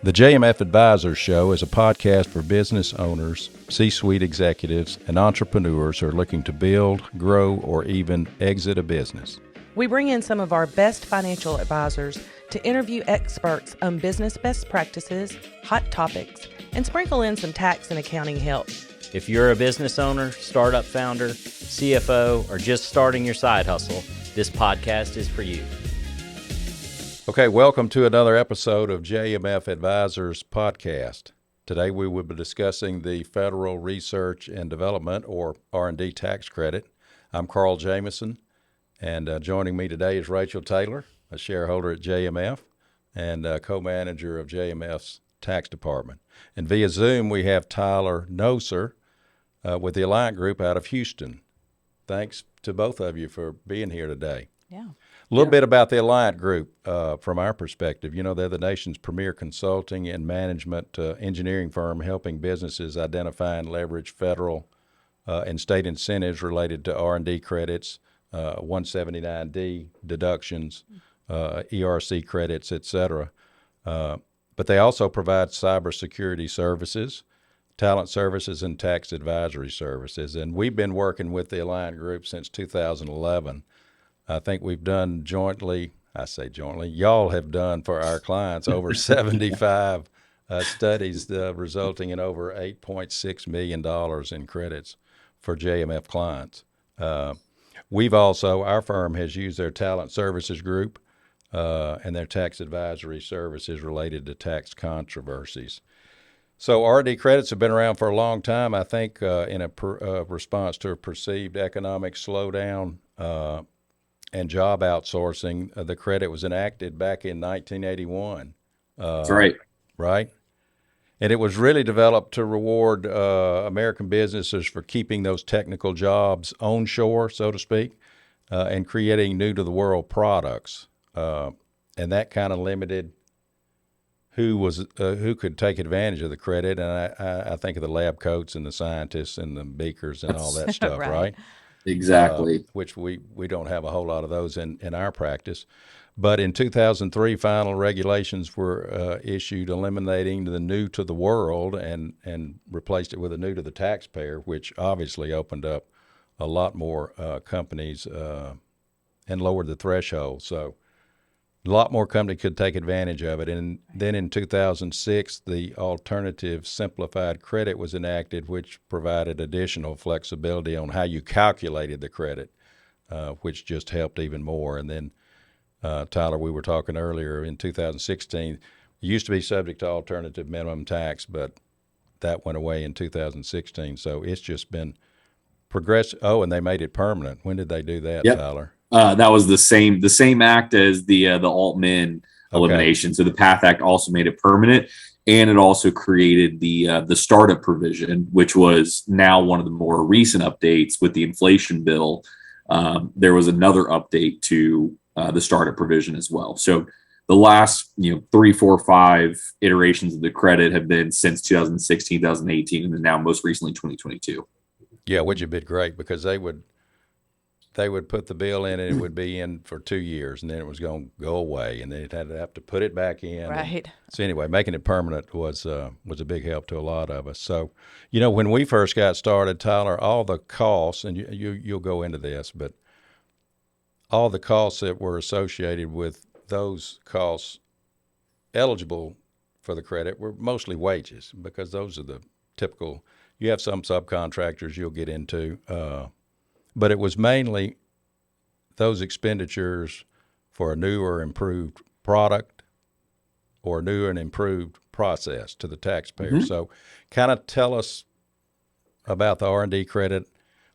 The JMF Advisors Show is a podcast for business owners, C-suite executives, and entrepreneurs who are looking to build, grow, or even exit a business. We bring in some of our best financial advisors to interview experts on business best practices, hot topics, and sprinkle in some tax and accounting help. If you're a business owner, startup founder, CFO, or just starting your side hustle, this podcast is for you. Okay, welcome to another episode of JMF Advisors Podcast. Today we will be discussing the Federal Research and Development, or R&D tax credit. I'm Carl Jamison, and joining me today is Rachel Taylor, a shareholder at JMF and co-manager of JMF's tax department. And via Zoom, we have Tyler Noesser with the alliantgroup out of Houston. Thanks to both of you for being here today. Yeah. A little bit about the alliantgroup from our perspective. You know, they're the nation's premier consulting and management engineering firm helping businesses identify and leverage federal and state incentives related to R&D credits, 179D deductions, ERC credits, et cetera. But they also provide cybersecurity services, talent services, and tax advisory services. And we've been working with the alliantgroup since 2011. I think we've done jointly, I say jointly, y'all have done for our clients over 75 studies resulting in over $8.6 million in credits for JMF clients. We've also, our firm has used their talent services group and their tax advisory services related to tax controversies. So R&D credits have been around for a long time, I think, in a response to a perceived economic slowdown and job outsourcing. The credit was enacted back in 1981. That's right. Right? And it was really developed to reward American businesses for keeping those technical jobs onshore, so to speak, and creating new-to-the-world products. And that kind of limited who could take advantage of the credit. And I think of the lab coats and the scientists and the beakers and all that stuff, right? Exactly. Which we don't have a whole lot of those in our practice. But in 2003, final regulations were issued eliminating the new to the world and replaced it with a new to the taxpayer, which obviously opened up a lot more companies and lowered the threshold. So a lot more companies could take advantage of it. And then in 2006, the alternative simplified credit was enacted, which provided additional flexibility on how you calculated the credit, which just helped even more. And then, Tyler, we were talking earlier, in 2016, it used to be subject to alternative minimum tax, but that went away in 2016. So it's just been progressive. Oh, and they made it permanent. When did they do that, Yep. Tyler? That was the same act as the alt-min elimination. Okay. So the PATH Act also made it permanent, and it also created the startup provision, which was now one of the more recent updates with the inflation bill. There was another update to the startup provision as well. So the last 3, 4, 5 iterations of the credit have been since 2016, 2018, and then now most recently 2022. Yeah, which would be great because they would put the bill in and it would be in for 2 years and then it was going to go away and then they'd have to put it back in. Right. So anyway, making it permanent was a big help to a lot of us. So, when we first got started, Tyler, all the costs, and you'll go into this, but all the costs that were associated with those costs eligible for the credit were mostly wages because those are the typical. You have some subcontractors you'll get into, but it was mainly those expenditures for a new or improved product or a new and improved process to the taxpayer. Mm-hmm. So kind of tell us about the R&D credit,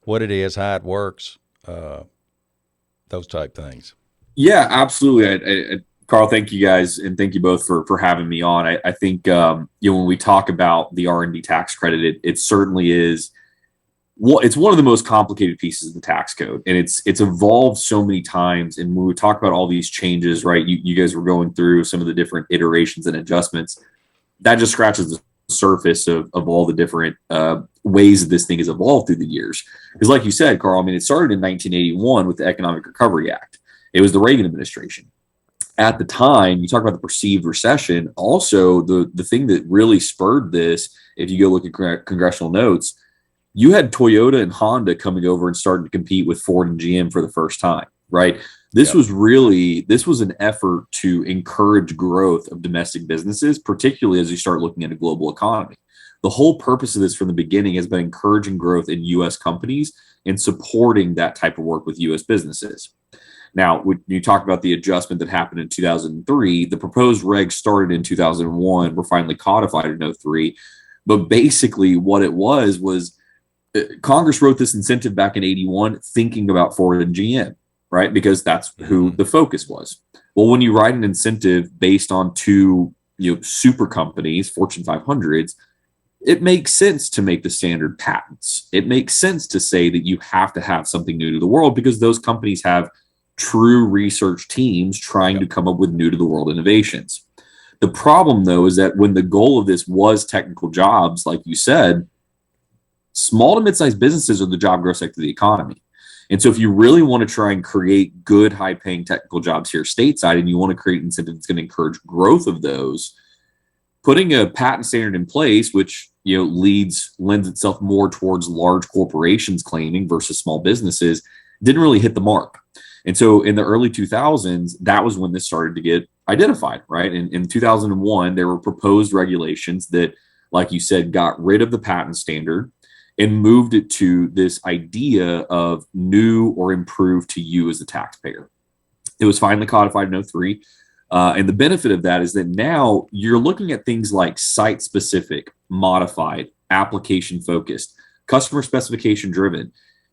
what it is, how it works, those type things. Yeah, absolutely. Carl, thank you guys, and thank you both for having me on. I think when we talk about the R&D tax credit, it certainly is. Well, it's one of the most complicated pieces of the tax code, and it's evolved so many times. And when we talk about all these changes, right, you guys were going through some of the different iterations and adjustments. That just scratches the surface of all the different ways that this thing has evolved through the years. Because like you said, Carl, it started in 1981 with the Economic Recovery Act. It was the Reagan administration. at the time, you talk about the perceived recession. Also, the thing that really spurred this, if you go look at congressional notes, you had Toyota and Honda coming over and starting to compete with Ford and GM for the first time, right? This was an effort to encourage growth of domestic businesses, particularly as you start looking at a global economy. The whole purpose of this from the beginning has been encouraging growth in U.S. companies and supporting that type of work with U.S. businesses. Now, when you talk about the adjustment that happened in 2003, the proposed regs started in 2001, were finally codified in 2003. But basically what it was Congress wrote this incentive back in 81 thinking about Ford and GM, right? Because that's who the focus was. Well, when you write an incentive based on two super companies, Fortune 500s, it makes sense to make the standard patents. It makes sense to say that you have to have something new to the world because those companies have true research teams trying to come up with new to the world innovations. The problem, though, is that when the goal of this was technical jobs, like you said, small to mid-sized businesses are the job growth sector of the economy. And so if you really want to try and create good, high-paying technical jobs here stateside, and you want to create an incentive that's going to encourage growth of those, putting a patent standard in place, which lends itself more towards large corporations claiming versus small businesses, didn't really hit the mark. And so in the early 2000s, that was when this started to get identified, right? In 2001, there were proposed regulations that, like you said, got rid of the patent standard and moved it to this idea of new or improved to you as a taxpayer. It was finally codified in 2003. And the benefit of that is that now you're looking at things like site-specific, modified, application-focused, customer specification driven.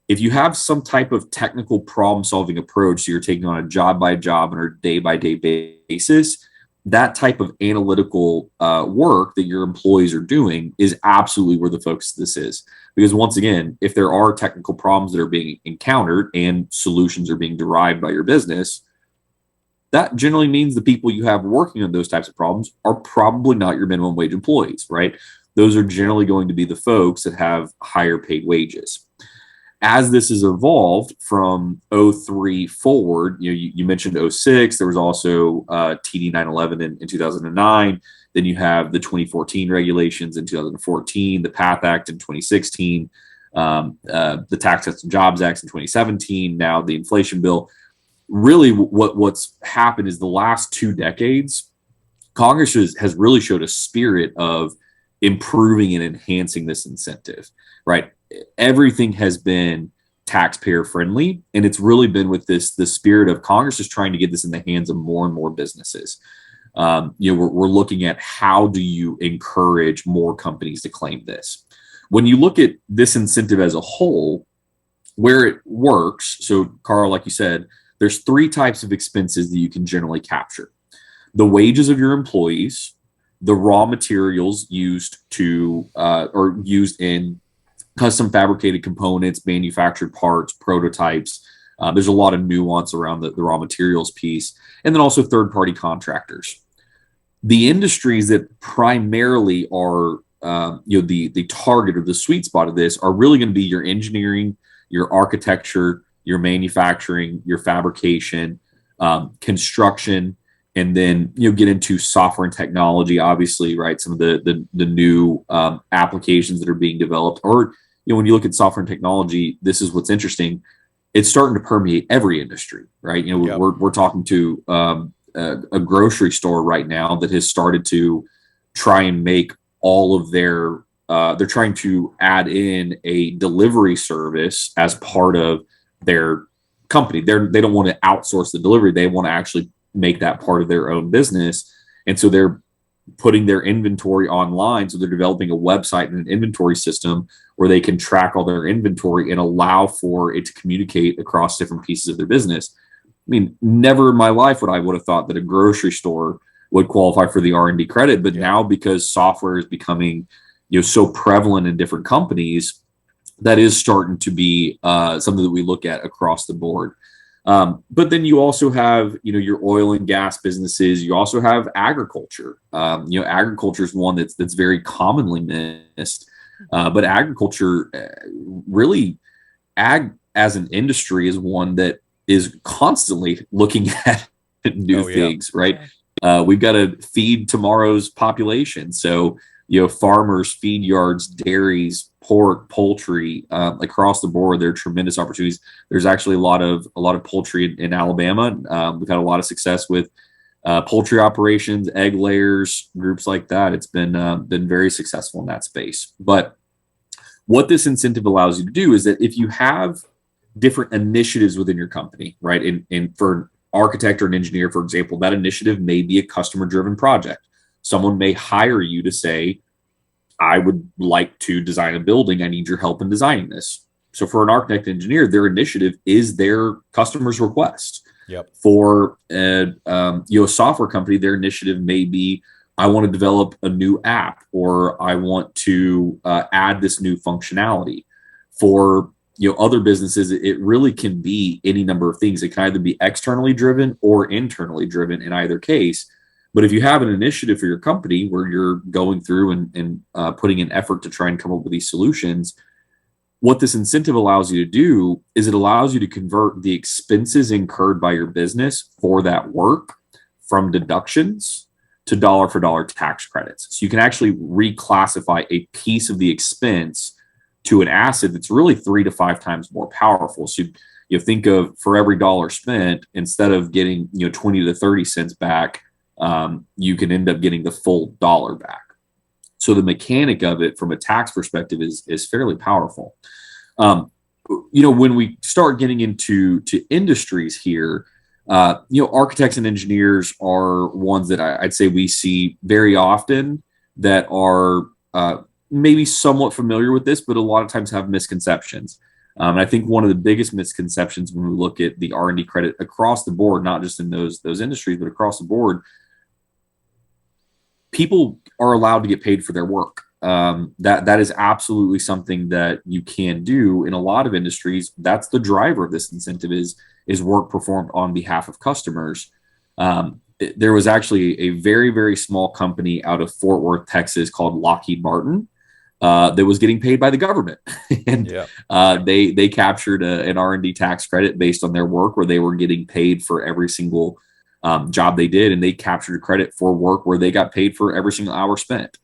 If you have some type of technical problem-solving approach, so you're taking on a job-by-job and a day-by-day basis, that type of analytical work that your employees are doing is absolutely where the focus of this is. Because once again, if there are technical problems that are being encountered and solutions are being derived by your business, that generally means the people you have working on those types of problems are probably not your minimum wage employees, right? Those are generally going to be the folks that have higher paid wages. As this has evolved from 03 forward, you mentioned 06, there was also TD 911 in 2009. Then you have the 2014 regulations in 2014, the PATH Act in 2016, the Tax Cuts and Jobs Act in 2017, now the inflation bill. Really what's happened is the last 2 decades, Congress has really showed a spirit of improving and enhancing this incentive, right? Everything has been taxpayer friendly, and it's really been with the spirit of Congress is trying to get this in the hands of more and more businesses. We're looking at how do you encourage more companies to claim this. When you look at this incentive as a whole, where it works, so Carl, like you said, there's 3 types of expenses that you can generally capture: the wages of your employees, the raw materials used or used in custom fabricated components, manufactured parts, prototypes. There's a lot of nuance around the raw materials piece, and then also third-party contractors. The industries that primarily are the target or the sweet spot of this are really going to be your engineering, your architecture, your manufacturing, your fabrication, construction, and then get into software and technology. Obviously, right? Some of the new applications that are being developed, or when you look at software and technology, this is what's interesting. It's starting to permeate every industry, right? We're talking to a grocery store right now that has started to try and make all of their. They're trying to add in a delivery service as part of their company. They don't want to outsource the delivery. They want to actually make that part of their own business. And so they're putting their inventory online. So they're developing a website and an inventory system where they can track all their inventory and allow for it to communicate across different pieces of their business. I mean, never in my life would have thought that a grocery store would qualify for the R&D credit. But now, because software is becoming so prevalent in different companies, that is starting to be something that we look at across the board. But then you also have, your oil and gas businesses. You also have agriculture. Agriculture is one that's very commonly missed. But agriculture, really, ag as an industry is one that is constantly looking at new Oh, yeah. things, right? We've got to feed tomorrow's population. So, farmers, feed yards, dairies, pork, poultry, across the board, there are tremendous opportunities. There's actually a lot of poultry in Alabama. We've had a lot of success with poultry operations, egg layers, groups like that. It's been very successful in that space. But what this incentive allows you to do is that if you have different initiatives within your company, right? And for an architect or an engineer, for example, that initiative may be a customer-driven project. Someone may hire you to say, I would like to design a building. I need your help in designing this. So for an architect engineer, their initiative is their customer's request. Yep. For a software company, their initiative may be, I want to develop a new app, or I want to add this new functionality. For other businesses, it really can be any number of things. It can either be externally driven or internally driven in either case. But if you have an initiative for your company where you're going through and putting in effort to try and come up with these solutions, what this incentive allows you to do is it allows you to convert the expenses incurred by your business for that work from deductions to dollar for dollar tax credits. So you can actually reclassify a piece of the expense to an asset that's really 3 to 5 times more powerful. So you think of, for every dollar spent, instead of getting 20 to 30 cents back, you can end up getting the full dollar back. So the mechanic of it from a tax perspective is fairly powerful. When we start getting into industries here, architects and engineers are ones that I'd say we see very often that are maybe somewhat familiar with this, but a lot of times have misconceptions. And I think one of the biggest misconceptions when we look at the R&D credit across the board, not just in those industries, but across the board, people are allowed to get paid for their work. That is absolutely something that you can do in a lot of industries. That's the driver of this incentive is work performed on behalf of customers. There was actually a very, very small company out of Fort Worth, Texas called Lockheed Martin that was getting paid by the government. And they captured an R&D tax credit based on their work where they were getting paid for every single job they did. And they captured credit for work where they got paid for every single hour spent.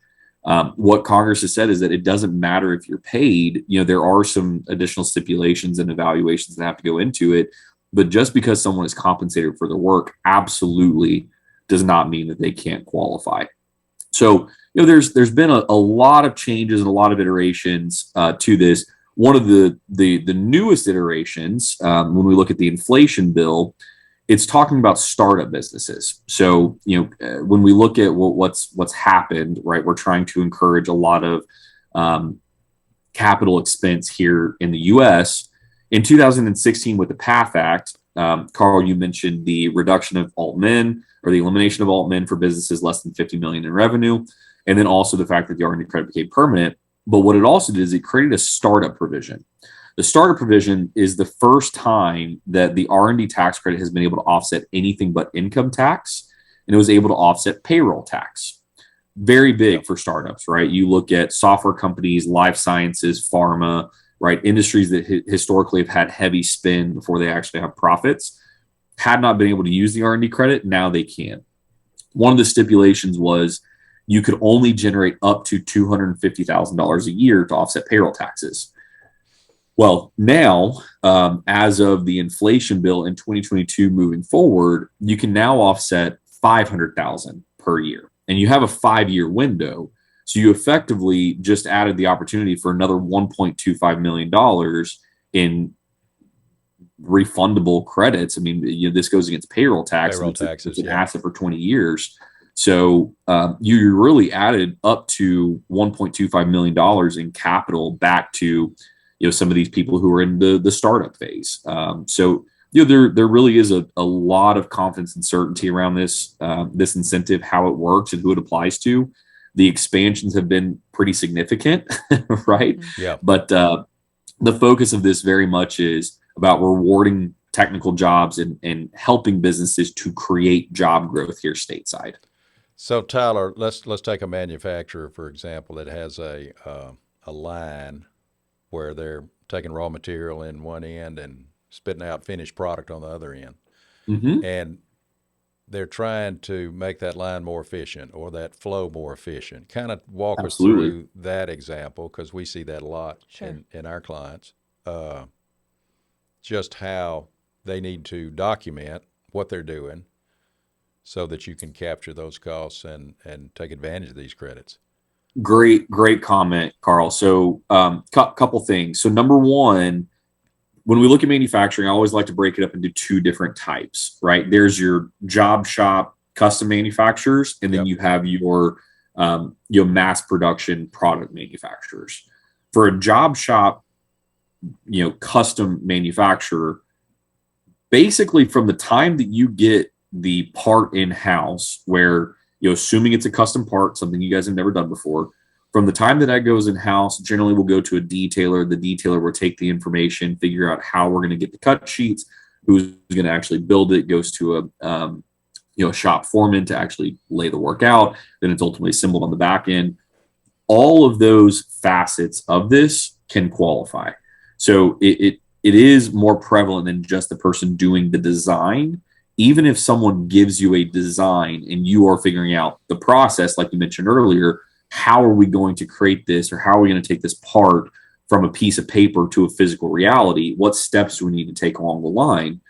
What Congress has said is that it doesn't matter if you're paid. There are some additional stipulations and evaluations that have to go into it. But just because someone is compensated for their work absolutely does not mean that they can't qualify. So, there's been a lot of changes and a lot of iterations to this. One of the newest iterations, when we look at the inflation bill, it's talking about startup businesses. So, when we look at what's happened, right, we're trying to encourage a lot of capital expense here in the U.S. In 2016, with the PATH Act, Carl, you mentioned the reduction of alt-min or the elimination of alt-min for businesses less than 50 million in revenue, and then also the fact that the R&D credit became permanent. But what it also did is it created a startup provision. The startup provision is the first time that the R&D tax credit has been able to offset anything but income tax, and it was able to offset payroll tax. Very big for startups, right? You look at software companies, life sciences, pharma, right? Industries that historically have had heavy spend before they actually have profits, had not been able to use the R&D credit. Now they can. One of the stipulations was you could only generate up to $250,000 a year to offset payroll taxes. Well, now, as of the inflation bill in 2022 moving forward, you can now offset $500,000 per year, and you have a 5-year window. So you effectively just added the opportunity for another $1.25 million in refundable credits. I mean, this goes against payroll tax. Payroll taxes, it's an asset for 20 years. So you really added up to $1.25 million in capital back to some of these people who are in the startup phase. So there really is a lot of confidence and certainty around this incentive, how it works and who it applies to. The expansions have been pretty significant, right? Yeah. But the focus of this very much is about rewarding technical jobs and helping businesses to create job growth here stateside. So Tyler, let's take a manufacturer, for example, that has a line where they're taking raw material in one end and spitting out finished product on the other end. Mm-hmm. And they're trying to make that line more efficient or that flow more efficient. Kind of walk us Absolutely. through that example, because we see that a lot Sure. in our clients. Just how they need to document what they're doing so that you can capture those costs and take advantage of these credits. Great comment, Carl. So, couple things. So, number one, when we look at manufacturing, I always like to break it up into two different types, right? There's your job shop custom manufacturers, and then Yep. you have your mass production product manufacturers. For a job shop, custom manufacturer, basically from the time that you get the part in house, where assuming it's a custom part, something you guys have never done before, from the time that goes in house, generally we'll go to a detailer. The detailer will take the information, figure out how we're going to get the cut sheets, who's going to actually build it, goes to a shop foreman to actually lay the work out. Then it's ultimately assembled on the back end. All of those facets of this can qualify. So it is more prevalent than just the person doing the design. Even if someone gives you a design and you are figuring out the process, like you mentioned earlier, how are we going to create this, or how are we going to take this part from a piece of paper to a physical reality? What steps do we need to take along the line?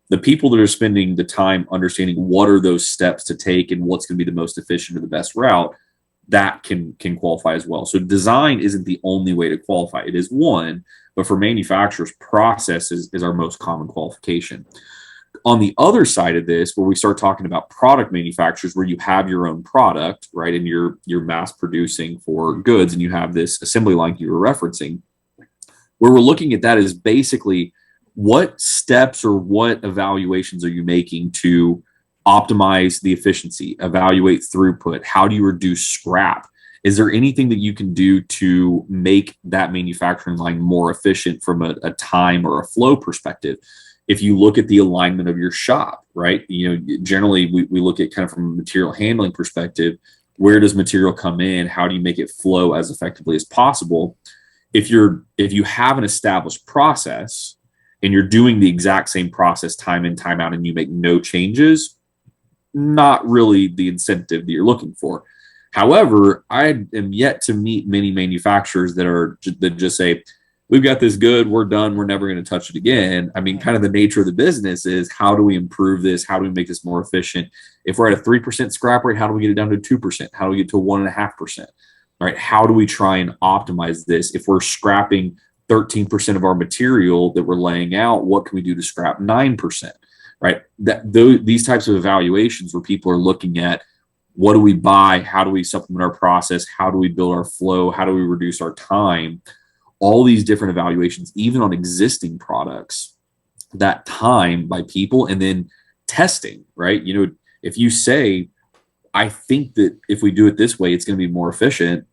The people that are spending the time understanding what are those steps to take and what's going to be the most efficient or the best route, that can qualify as well. So design isn't the only way to qualify. It is one, but for manufacturers, process is our most common qualification. On the other side of this, where we start talking about product manufacturers, where you have your own product, right, and you're mass producing for goods, and you have this assembly line you were referencing, where we're looking at that is basically what steps or what evaluations are you making to optimize the efficiency, evaluate throughput? How do you reduce scrap? Is there anything that you can do to make that manufacturing line more efficient from a time or a flow perspective? If you look at the alignment of your shop, right? Generally we look at kind of from a material handling perspective, where does material come in? How do you make it flow as effectively as possible? If you have an established process and you're doing the exact same process time in, time out, and you make no changes, not really the incentive that you're looking for. However, I am yet to meet many manufacturers that just say, we've got this good, we're done, we're never going to touch it again. I mean, kind of the nature of the business is, how do we improve this? How do we make this more efficient? If we're at a 3% scrap rate, how do we get it down to 2%? How do we get to 1.5%? Right? How do we try and optimize this? If we're scrapping 13% of our material that we're laying out, what can we do to scrap 9%? Right? These types of evaluations, where people are looking at, what do we buy? How do we supplement our process? How do we build our flow? How do we reduce our time? All these different evaluations, even on existing products, that time by people, and then testing, right? If you say, I think that if we do it this way, it's going to be more efficient,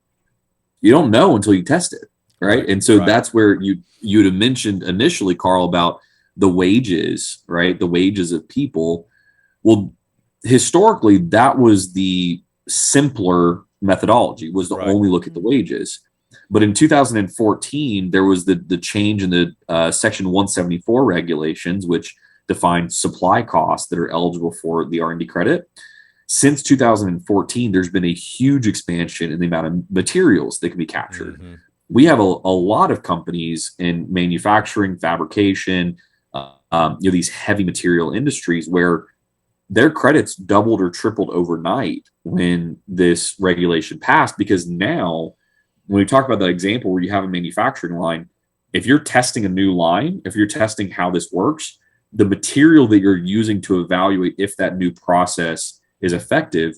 you don't know until you test it, right? And so that's where you'd have mentioned initially, Carl, about the wages, right? The wages of people. Well, historically, that was the simpler methodology, was to only look at the wages. But in 2014, there was the change in the Section 174 regulations, which defined supply costs that are eligible for the R&D credit. Since 2014, there's been a huge expansion in the amount of materials that can be captured. Mm-hmm. We have a lot of companies in manufacturing, fabrication, these heavy material industries, where their credits doubled or tripled overnight when this regulation passed, because now, when we talk about that example where you have a manufacturing line, if you're testing a new line, if you're testing how this works, the material that you're using to evaluate if that new process is effective,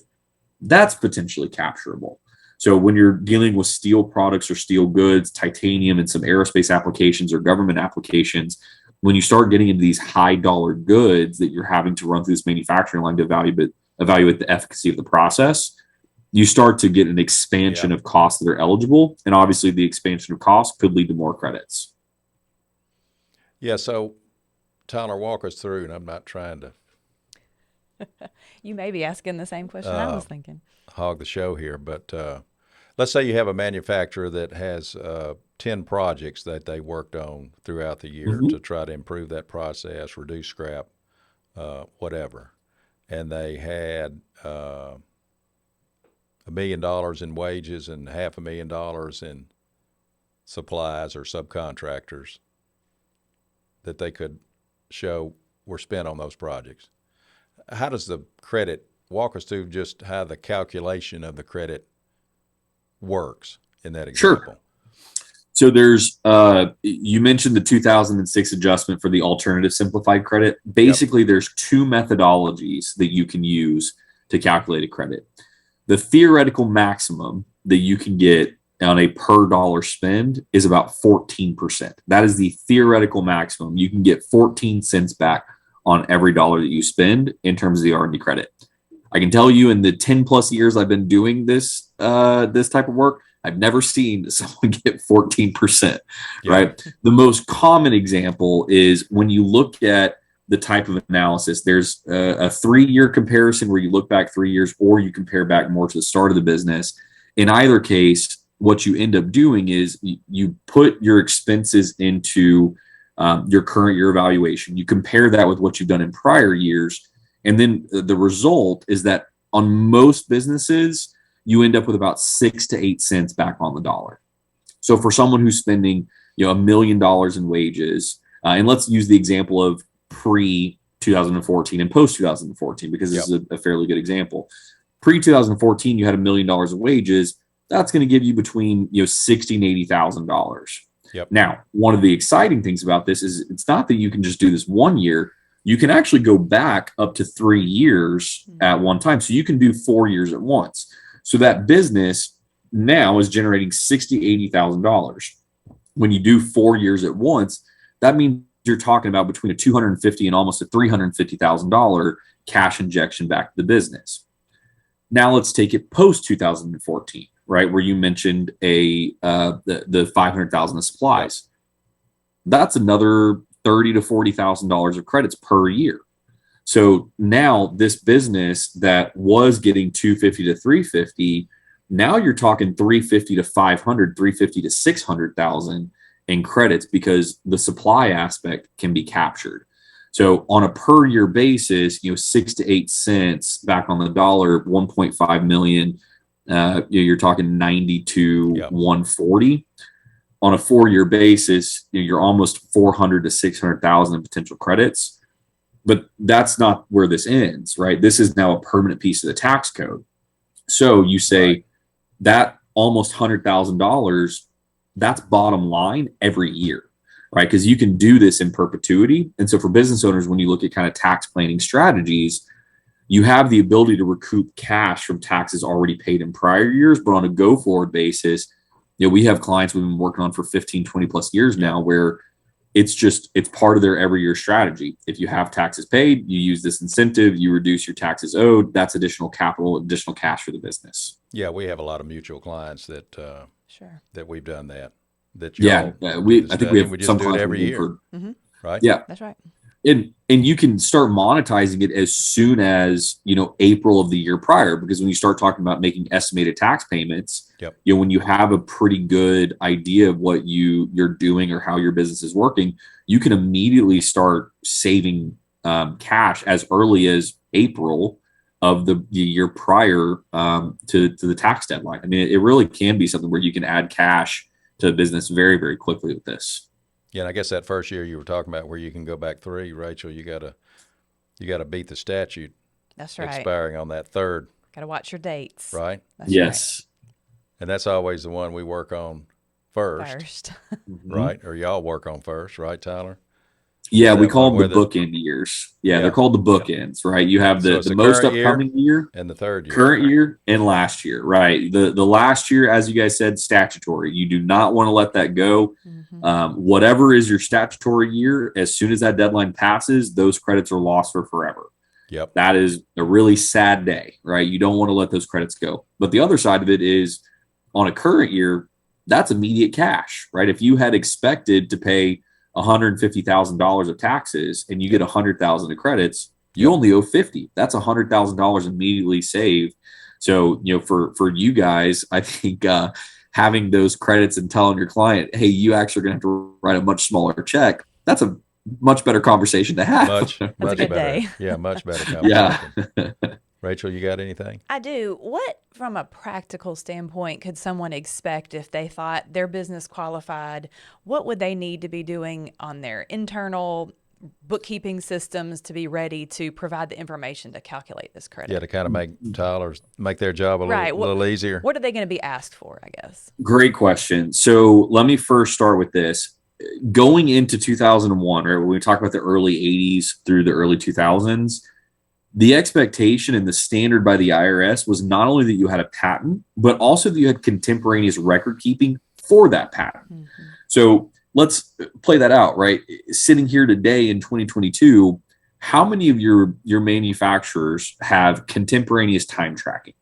that's potentially capturable. So when you're dealing with steel products or steel goods, titanium, and some aerospace applications or government applications, when you start getting into these high dollar goods that you're having to run through this manufacturing line to evaluate the efficacy of the process, you start to get an expansion of costs that are eligible. And obviously the expansion of costs could lead to more credits. Yeah. So Tyler, walk us through, and I'm not trying to you may be asking the same question I was thinking. Hog the show here, but let's say you have a manufacturer that has 10 projects that they worked on throughout the year to try to improve that process, reduce scrap, whatever. and they had $1 million in wages and $500,000 in supplies or subcontractors that they could show were spent on those projects. How does the credit, walk us through just how the calculation of the credit works in that example? Sure. So there's, you mentioned the 2006 adjustment for the alternative simplified credit. Basically, there's two methodologies that you can use to calculate a credit. The theoretical maximum that you can get on a per dollar spend is about 14%. That is the theoretical maximum. You can get 14 cents back on every dollar that you spend in terms of the R&D credit. I can tell you in the 10 plus years I've been doing this type of work, I've never seen someone get 14%, right? The most common example is when you look at the type of analysis, there's a 3-year comparison where you look back 3 years, or you compare back more to the start of the business. In either case, what you end up doing is you put your expenses into your current year evaluation. You compare that with what you've done in prior years. And then the result is that on most businesses, you end up with about 6 to 8 cents back on the dollar. So for someone who's spending, $1 million in wages, and let's use the example of pre 2014 and post 2014, because this is a fairly good example. Pre 2014, you had $1 million in wages. That's going to give you between $60,000 and $80,000. Now, one of the exciting things about this is it's not that you can just do this 1 year. You can actually go back up to 3 years at one time. So you can do 4 years at once. So that business now is generating $60,000, $80,000. When you do 4 years at once, that means you're talking about between a $250,000 and almost a $350,000 cash injection back to the business. Now let's take it post 2014, right, where you mentioned the $500,000 of supplies. That's another $30,000 to $40,000 of credits per year. So now this business that was getting $250,000 to $350,000, now you're talking $350,000 to $500,000, $350,000 to $600,000 in credits, because the supply aspect can be captured. So on a per year basis, 6 to 8 cents back on the dollar, 1.5 million. You're talking 90 to 140. On a 4 year basis, you're almost 400 to 600,000 in potential credits. But that's not where this ends, right? This is now a permanent piece of the tax code. So you say that almost $100,000, that's bottom line every year, right? Because you can do this in perpetuity. And so for business owners, when you look at kind of tax planning strategies, you have the ability to recoup cash from taxes already paid in prior years. But on a go forward basis, we have clients we've been working on for 15, 20 plus years now, where it's part of their every year strategy. If you have taxes paid, you use this incentive, you reduce your taxes owed. That's additional capital, additional cash for the business. Yeah, we have a lot of mutual clients that that we've done that. I think we have some clients every year, right? Yeah, that's right. And you can start monetizing it as soon as April of the year prior, because when you start talking about making estimated tax payments, when you have a pretty good idea of what you're doing or how your business is working, you can immediately start saving cash as early as April of the year prior to the tax deadline. I mean, it really can be something where you can add cash to a business very, very quickly with this. Yeah, and I guess that first year you were talking about where you can go back 3, Rachel, you gotta beat the statute. That's right. Expiring on that third. Got to watch your dates. Right? That's yes. Right. And that's always the one we work on first. Right? Or y'all work on first, right, Tyler? Yeah, we call them the bookend years. Yeah, they're called the bookends, right? You have the most upcoming year and the third year. Current year and last year, right? The last year, as you guys said, statutory. You do not want to let that go. Whatever is your statutory year, as soon as that deadline passes, those credits are lost for forever. Yep. That is a really sad day, right? You don't want to let those credits go. But the other side of it is, on a current year, that's immediate cash, right? If you had expected to pay $150,000 of taxes and you get $100,000 of credits, you only owe $50,000. That's $100,000 immediately saved. So, for you guys, I think having those credits and telling your client, hey, you actually are going to have to write a much smaller check, that's a much better conversation to have. Much a much good better. day. Yeah, much better Yeah. conversation. Rachel, you got anything? I do. What, from a practical standpoint, could someone expect if they thought their business qualified? What would they need to be doing on their internal bookkeeping systems to be ready to provide the information to calculate this credit? Yeah, to kind of make their job a Right. little easier. What are they going to be asked for, I guess? Great question. So let me first start with this. Going into 2001, or when we talk about the early 80s through the early 2000s, the expectation and the standard by the IRS was not only that you had a patent, but also that you had contemporaneous record keeping for that patent. Mm-hmm. So let's play that out, right? Sitting here today in 2022, how many of your manufacturers have contemporaneous time tracking?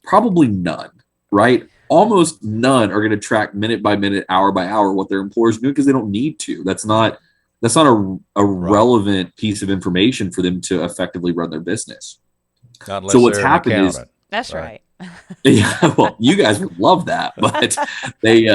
Probably none, right? Almost none are going to track minute by minute, hour by hour what their employers do because they don't need to. That's not a relevant piece of information for them to effectively run their business. Not unless So what's they're an happened is, accountant. That's Right. right. yeah, well, you guys would love that, but they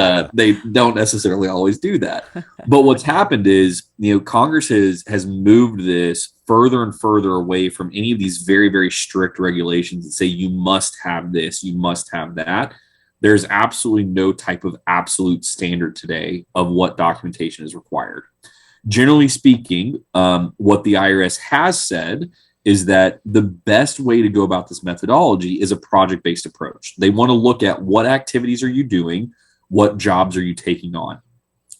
don't necessarily always do that. But what's happened is, Congress has moved this further and further away from any of these very, very strict regulations that say you must have this, you must have that. There's absolutely no type of absolute standard today of what documentation is required. Generally speaking, what the IRS has said is that the best way to go about this methodology is a project-based approach. They want to look at what activities are you doing, what jobs are you taking on.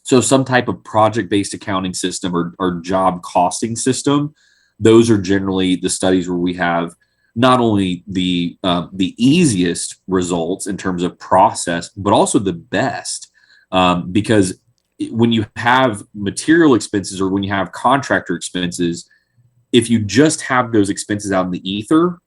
So some type of project-based accounting system or job costing system, those are generally the studies where we have not only the easiest results in terms of process, but also the best, because when you have material expenses or when you have contractor expenses, if you just have those expenses out in the ether,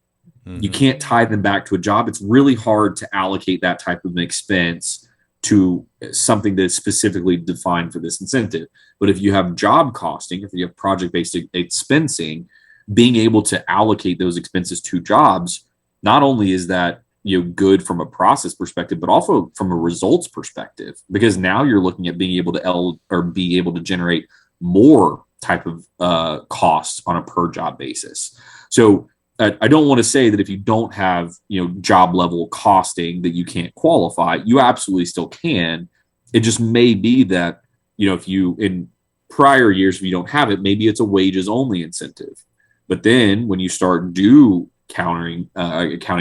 you can't tie them back to a job. It's really hard to allocate that type of an expense to something that's specifically defined for this incentive. But if you have job costing, if you have project-based expensing, being able to allocate those expenses to jobs, not only is that good from a process perspective, but also from a results perspective, because now you're looking at being able to generate more type of costs on a per job basis. So I don't want to say that if you don't have job level costing that you can't qualify. You absolutely still can. It just may be that if you in prior years, if you don't have it, maybe it's a wages only incentive. But then when you start accounting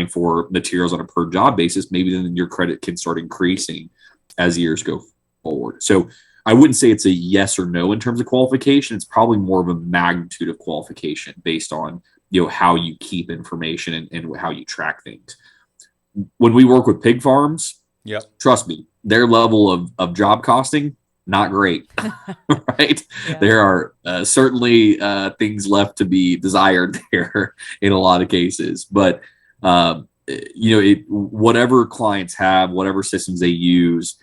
for materials on a per job basis, maybe then your credit can start increasing as years go forward. So I wouldn't say it's a yes or no in terms of qualification. It's probably more of a magnitude of qualification based on how you keep information and how you track things. When we work with pig farms, trust me, their level of job costing, not great, right? Yeah. There are certainly things left to be desired there in a lot of cases. But, whatever clients have, whatever systems they use,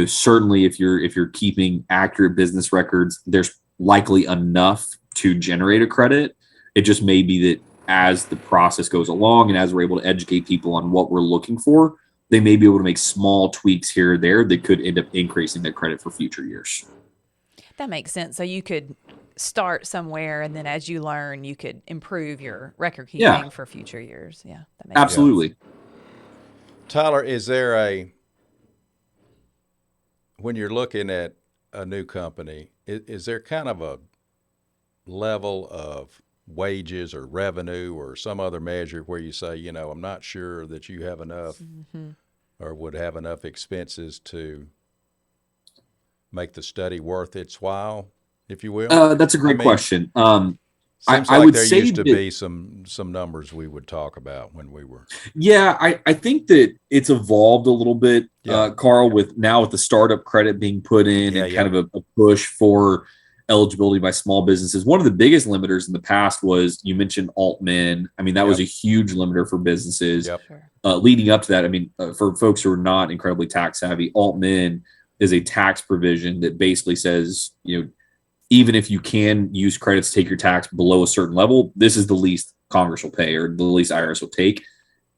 certainly if you're keeping accurate business records, there's likely enough to generate a credit. It just may be that as the process goes along and as we're able to educate people on what we're looking for, they may be able to make small tweaks here or there that could end up increasing their credit for future years. That makes sense. So you could start somewhere, and then as you learn, you could improve your record keeping for future years. Yeah, that makes absolutely sense. Tyler, is there when you're looking at a new company, is there kind of a level of wages or revenue or some other measure where you say, I'm not sure that you have enough or would have enough expenses to make the study worth its while, if you will? That's a great question. Seems I like would there say used to be some numbers we would talk about when we were. Yeah, I think that it's evolved a little bit, Carl, with the startup credit being put in and kind of a push for eligibility by small businesses. One of the biggest limiters in the past was, you mentioned alt-min. I mean, that was a huge limiter for businesses. Leading up to that, for folks who are not incredibly tax savvy, alt-min is a tax provision that basically says, even if you can use credits to take your tax below a certain level, this is the least Congress will pay or the least IRS will take.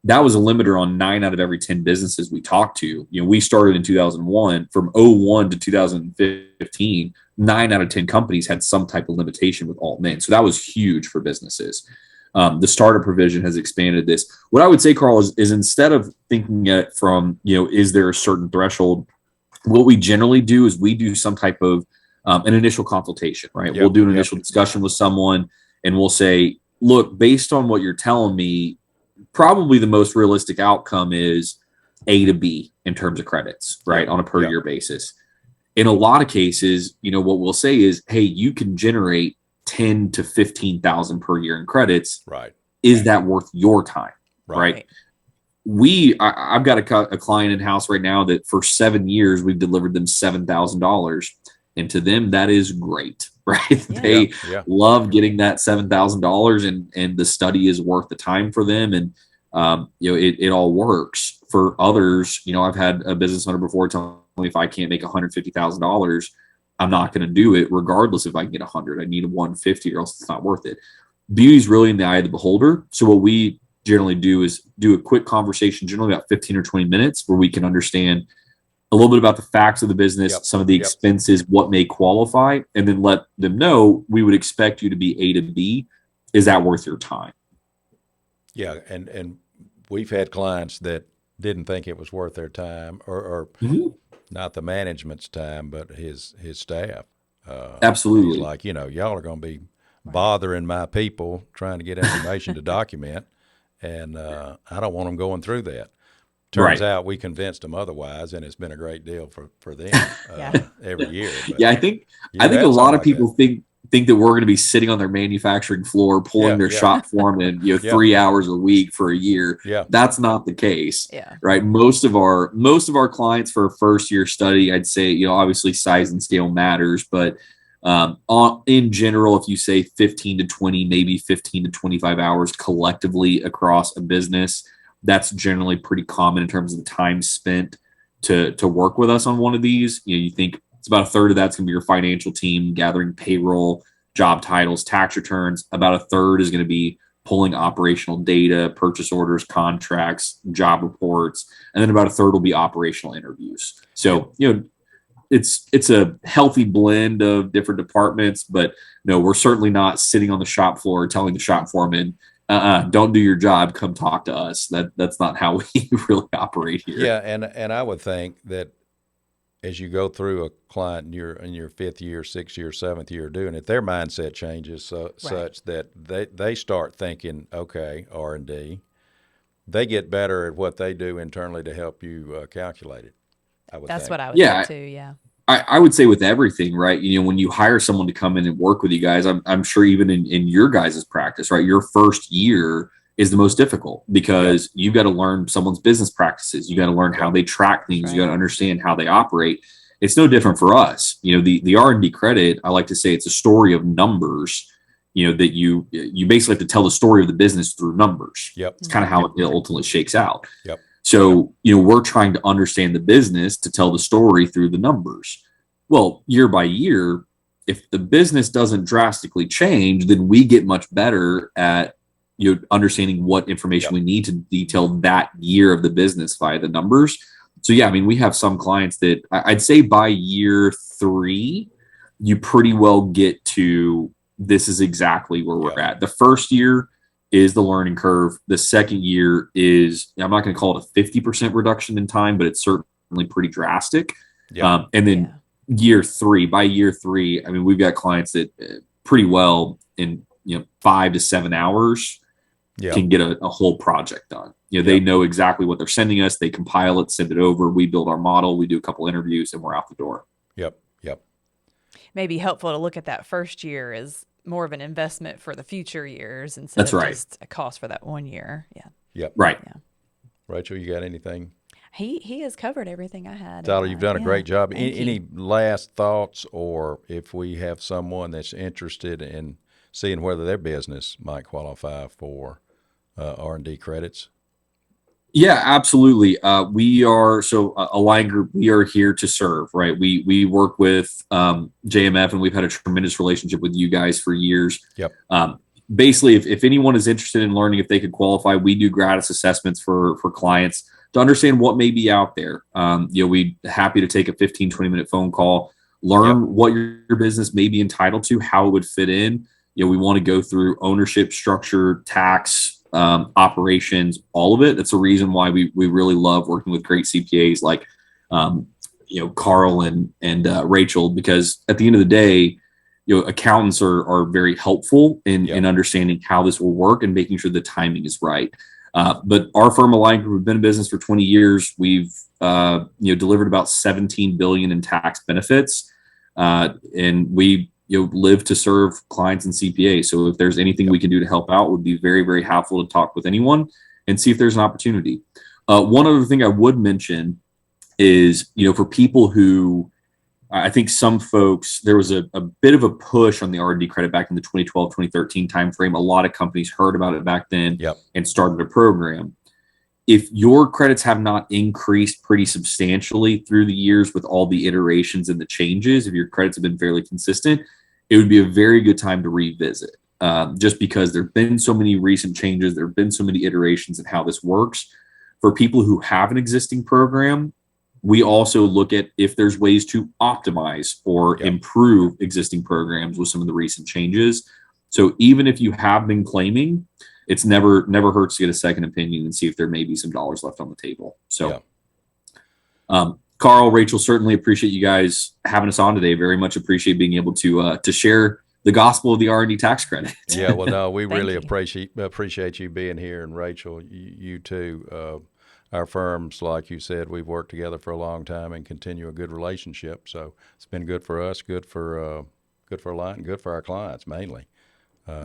That was a limiter on 9 out of every 10 businesses we talked to. We started in 2001. From 2001 to 2015, 9 out of 10 companies had some type of limitation with alt min. So that was huge for businesses. The starter provision has expanded this. What I would say, Carl, is instead of thinking it from, is there a certain threshold? What we generally do is we do some type of an initial consultation, right? We'll do an initial discussion with someone, and we'll say, look, based on what you're telling me, probably the most realistic outcome is A to B in terms of credits, right? On a per year basis. In a lot of cases, what we'll say is, hey, you can generate 10 to 15,000 per year in credits. Right. Is that worth your time? Right. I've got a client in house right now that for 7 years, we've delivered them $7,000. And to them, that is great, right? Yeah. They love getting that $7,000 and the study is worth the time for them. And, it all works. For others, I've had a business owner before tell me, if I can't make $150,000, I'm not going to do it regardless if I can get 100. I need a 150 or else it's not worth it. Beauty is really in the eye of the beholder. So what we generally do is do a quick conversation, generally about 15 or 20 minutes, where we can understand a little bit about the facts of the business, some of the expenses, what may qualify, and then let them know we would expect you to be A to B. Is that worth your time? Yeah, and we've had clients that didn't think it was worth their time, or not the management's time, but his staff. Absolutely. He's like, y'all are going to be bothering my people trying to get information to document, and I don't want them going through that. Turns out we convinced them otherwise, and it's been a great deal for them every year. But I think a lot of people think that we're going to be sitting on their manufacturing floor pulling their shop foreman 3 hours a week for a year. That's not the case. Right. Most of our clients for a first year study, I'd say, obviously size and scale matters, but in general, if you say 15 to 20, maybe 15 to 25 hours collectively across a business, that's generally pretty common in terms of the time spent to work with us on one of these. You think it's about a third of that's going to be your financial team gathering payroll, job titles, tax returns. About a third is going to be pulling operational data, purchase orders, contracts, job reports, and then about a third will be operational interviews. So, it's a healthy blend of different departments, but no, we're certainly not sitting on the shop floor telling the shop foreman, don't do your job, come talk to us. That's not how we really operate here. Yeah, and I would think that as you go through a client in your 5th year, 6th year, 7th year doing it, their mindset changes such that they start thinking, okay, R&D. They get better at what they do internally to help you calculate it. That's what I would think too. Yeah. I would say with everything, right? When you hire someone to come in and work with you guys, I'm sure even in your guys' practice, right? Your first year is the most difficult because you've got to learn someone's business practices. You got to learn how they track things. You got to understand how they operate. It's no different for us. The R&D credit, I like to say it's a story of numbers, that you basically have to tell the story of the business through numbers. It's kind of how it ultimately shakes out. So, we're trying to understand the business to tell the story through the numbers. Well, year by year, if the business doesn't drastically change, then we get much better at understanding what information we need to detail that year of the business via the numbers. So, we have some clients that I'd say by year 3, you pretty well get to this is exactly where we're at. The first year is the learning curve. The second year is, I'm not going to call it a 50% reduction in time, but it's certainly pretty drastic. And then by year 3, we've got clients that pretty well in 5 to 7 hours can get a whole project done. They know exactly what they're sending us. They compile it, send it over. We build our model. We do a couple interviews, and we're out the door. Maybe helpful to look at that first year as more of an investment for the future years instead of just a cost for that 1 year. Right. Rachel, you got anything? He has covered everything I had. Tyler, you've done a great job. Any last thoughts, or if we have someone that's interested in seeing whether their business might qualify for R&D credits? Yeah, absolutely. We are Alliant Group. We are here to serve, right? We work with JMF, and we've had a tremendous relationship with you guys for years. Basically, if anyone is interested in learning if they could qualify, we do gratis assessments for clients to understand what may be out there. We'd happy to take a 15, 20-minute phone call, learn what your business may be entitled to, how it would fit in. We want to go through ownership structure, tax, operations, all of it. That's the reason why we really love working with great CPAs like Carl and Rachel, because at the end of the day, accountants are very helpful in understanding how this will work and making sure the timing is right. But our firm, Alliant Group, we've been in business for 20 years. We've delivered about $17 billion in tax benefits, and we live to serve clients and CPAs. So if there's anything we can do to help out, would be very, very helpful to talk with anyone and see if there's an opportunity. One other thing I would mention is, for people who, I think some folks, there was a bit of a push on the R&D credit back in the 2012, 2013 timeframe. A lot of companies heard about it back then and started a program. If your credits have not increased pretty substantially through the years with all the iterations and the changes, if your credits have been fairly consistent, it would be a very good time to revisit. Just because there have been so many recent changes, there have been so many iterations in how this works. For people who have an existing program, we also look at if there's ways to optimize or improve existing programs with some of the recent changes. So even if you have been claiming, it's never hurts to get a second opinion and see if there may be some dollars left on the table. So, Carl, Rachel, certainly appreciate you guys having us on today. Very much appreciate being able to share the gospel of the R&D tax credit. Yeah, well, no, we really appreciate you being here, and Rachel, you too. Our firms, like you said, we've worked together for a long time and continue a good relationship. So it's been good for us, good for Alliant, and good for our clients mainly.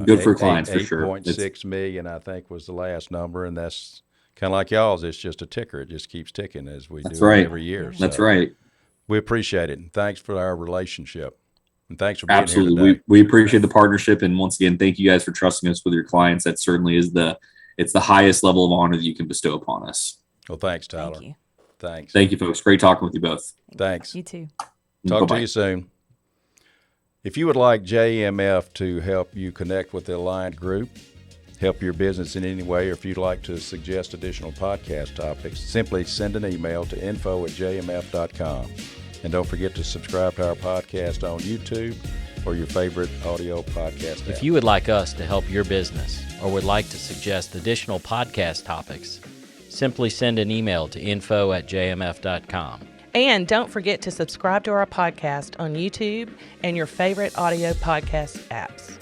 Good for clients, for sure. 8.6 million, I think, was the last number, and that's kind of like y'all's. It's just a ticker. It just keeps ticking as we do it every year. That's right. We appreciate it, and thanks for our relationship, and thanks for being here today. We appreciate the partnership, and once again, thank you guys for trusting us with your clients. That certainly is the highest level of honor that you can bestow upon us. Well, thanks, Tyler. Thank you. Thanks. Thank you, folks. Great talking with you both. Thanks. You too. Talk to you soon. If you would like JMF to help you connect with the Alliant Group, help your business in any way, or if you'd like to suggest additional podcast topics, simply send an email to info@jmf.com. And don't forget to subscribe to our podcast on YouTube or your favorite audio podcast app. If you would like us to help your business or would like to suggest additional podcast topics, simply send an email to info@jmf.com. And don't forget to subscribe to our podcast on YouTube and your favorite audio podcast apps.